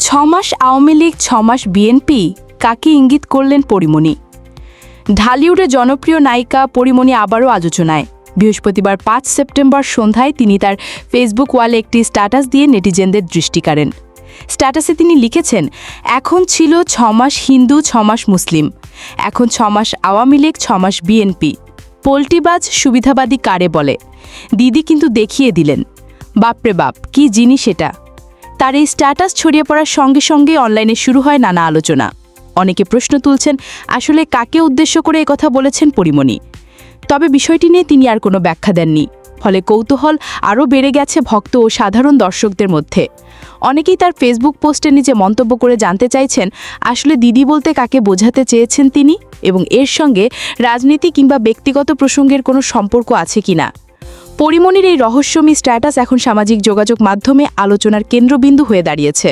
ছমাস আওয়ামী লীগ 6 মাস বিএনপি, কাকে ইঙ্গিত করলেন পরীমণি? ঢালিউডের জনপ্রিয় নায়িকা পরীমণি আবারও আলোচনায়। বৃহস্পতিবার 5 সেপ্টেম্বর সন্ধ্যায় তিনি তার ফেসবুক ওয়ালে একটি স্ট্যাটাস দিয়ে নেটিজেনদের দৃষ্টি কাড়েন। স্ট্যাটাসে তিনি লিখেছেন, এখন ছিল 6 মাস হিন্দু 6 মাস মুসলিম, এখন 6 মাস আওয়ামী লীগ 6 মাস বিএনপি। পোল্টিবাজ সুবিধাবাদী কারে বলে? দিদি কিন্তু দেখিয়ে দিলেন। বাপরে বাপ, কি জিনিস এটা! তার এই স্ট্যাটাস ছড়িয়ে পড়ার সঙ্গে সঙ্গে অনলাইনে শুরু হয় নানা আলোচনা। অনেকে প্রশ্ন তুলছেন, আসলে কাকে উদ্দেশ্য করে একথা বলেছেন পরীমণি? তবে বিষয়টি নিয়ে তিনি আর কোনো ব্যাখ্যা দেননি। ফলে কৌতূহল আরও বেড়ে গেছে ভক্ত ও সাধারণ দর্শকদের মধ্যে। অনেকেই তার ফেসবুক পোস্টে নিচে মন্তব্য করে জানতে চাইছেন, আসলে দিদি বলতে কাকে বোঝাতে চেয়েছেন তিনি, এবং এর সঙ্গে রাজনীতি কিংবা ব্যক্তিগত প্রসঙ্গের কোনো সম্পর্ক আছে কিনা। পরীমণির এই রহস্যময়ী স্ট্যাটাস এখন সামাজিক যোগাযোগ মাধ্যমে আলোচনার কেন্দ্রবিন্দু হয়ে দাঁড়িয়েছে।